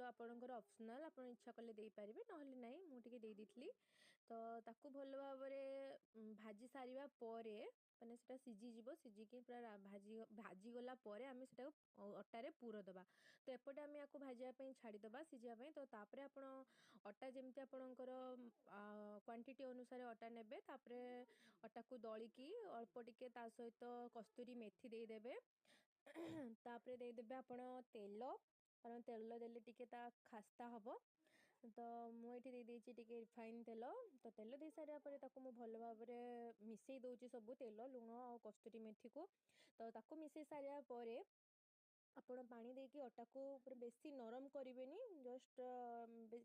ଗୁଣ୍ଡ ଆପଣଙ୍କର ଅପସନାଲ୍, ଆପଣ ଇଚ୍ଛା କଲେ ଦେଇପାରିବେ, ନହେଲେ ନାହିଁ। ମୁଁ ଟିକେ ଦେଇ ଦେଇଥିଲି। ତ ତାକୁ ଭଲ ଭାବରେ ଭାଜି ସାରିବା ପରେ, ମାନେ ସେଟା ସିଝିଯିବ, ସିଝିକି ପୁରା ଭାଜିଗଲା ପରେ ଆମେ ସେଟାକୁ ଅଟାରେ ପୁର ଦେବା। ତ ଏପଟେ ଆମେ ୟାକୁ ଭାଜିବା ପାଇଁ ଛାଡ଼ିଦେବା ସିଝିବା ପାଇଁ। ତ ତାପରେ ଆପଣ ଅଟା ଯେମିତି ଆପଣଙ୍କର କ୍ୱାଣ୍ଟିଟି ଅନୁସାରେ ଅଟା ନେବେ, ତାପରେ ଅଟାକୁ ଦଳିକି ଅଳ୍ପ ଟିକେ ତା ସହିତ କସ୍ତୁରୀ ମେଥି ଦେଇଦେବେ। ତାପରେ ଦେଇଦେବେ ଆପଣ ତେଲ, କାରଣ ତେଲ ଦେଲେ ଟିକେ ତା ଖାସ୍ତା ହେବ। ତ ମୁଁ ଏଇଠି ଦେଇଦେଇଛି ଟିକେ ରିଫାଇନ୍ ତେଲ। ତ ତେଲ ଦେଇ ସାରିବା ପରେ ତାକୁ ମୁଁ ଭଲ ଭାବରେ ମିଶାଇ ଦେଉଛି ସବୁ ତେଲ, ଲୁଣ ଆଉ କସ୍ତୁରୀ ମେଥିକୁ। ତ ତାକୁ ମିଶାଇ ସାରିବା ପରେ ଆପଣ ପାଣି ଦେଇକି ଅଟାକୁ ପୁରା ବେଶୀ ନରମ କରିବେନି, ଜଷ୍ଟ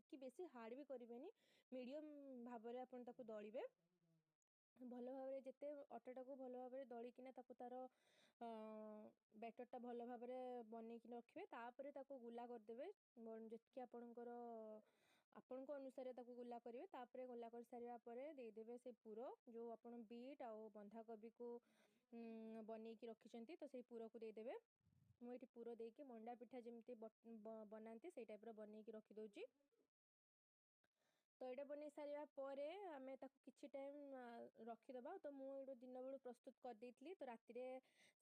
କି ବେଶୀ ହାର୍ଡ଼ ବି କରିବେନି, ମିଡ଼ିୟମ୍ ଭାବରେ ଆପଣ ତାକୁ ଦଳିବେ। ଭଲ ଭାବରେ ଯେତେ ଅଟାଟାକୁ ଭଲ ଭାବରେ ଦଳିକିନା ତାକୁ ତାର ବ୍ୟାଟରଟା ଭଲ ଭାବରେ ବନେଇକି ରଖିବେ। ତାପରେ ତାକୁ ଗୁଲା କରିଦେବେ, ଯେତିକି ଆପଣଙ୍କ ଅନୁସାରେ ତାକୁ ଗୁଲା କରିବେ। ତାପରେ ଗୁଲା କରିସାରିବା ପରେ ଦେଇଦେବେ ସେ ପୁର, ଯେଉଁ ଆପଣ ବିଟ୍ ଆଉ ବନ୍ଧାକୋବିକୁ ବନେଇକି ରଖିଛନ୍ତି, ତ ସେଇ ପୁରକୁ ଦେଇଦେବେ। ମୁଁ ଏଇଠି ପୁର ଦେଇକି ମଣ୍ଡା ପିଠା ଯେମିତି ବନାନ୍ତି ସେଇ ଟାଇପ୍ର ବନେଇକି ରଖିଦେଉଛି। ତ ଏଇଟା ବନେଇ ସାରିବା ପରେ ଆମେ ତାକୁ କିଛି ଟାଇମ୍ ରଖିଦେବା। ତ ମୁଁ ଏଇଠୁ ଦିନ ବେଳୁ ପ୍ରସ୍ତୁତ କରିଦେଇଥିଲି। ତ ରାତିରେ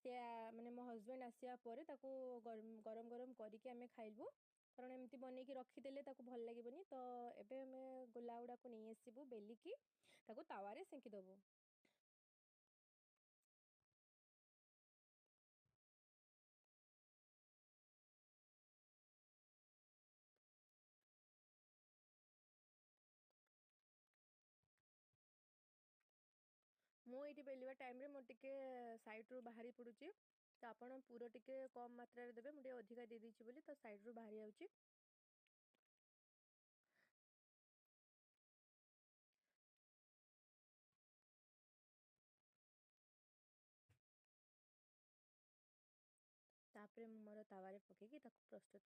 ସେ ମାନେ ମୋ ହଜବେଣ୍ଡ ଆସିବା ପରେ ତାକୁ ଗରମ ଗରମ କରିକି ଆମେ ଖାଇଲୁ, କାରଣ ଏମିତି ବନେଇକି ରଖିଦେଲେ ତାକୁ ଭଲ ଲାଗିବନି। ତ ଏବେ ଆମେ ଗୋଲା ଗୁଡ଼ାକୁ ନେଇ ଆସିବୁ, ବେଲିକି ତାକୁ ତାୱାରେ ସେଙ୍କି ଦେବୁ। ମୁଁ ଏଇଠି ବେଲିବା ଟାଇମ୍ରେ ମୋର ଟିକେ ସାଇଡ଼୍ରୁ ବାହାରି ପଡ଼ୁଛି। ତ ଆପଣ ପୁର ଟିକେ କମ୍ ମାତ୍ରାରେ ଦେବେ, ମୁଁ ଟିକେ ଅଧିକା ଦେଇଦେଇଛି ବୋଲି ତ ସାଇଡ଼୍ରୁ ବାହାରି ଯାଉଛି। ତାପରେ ମୁଁ ମୋର ତାୱାରେ ପକେଇକି ତାକୁ ପ୍ରସ୍ତୁତ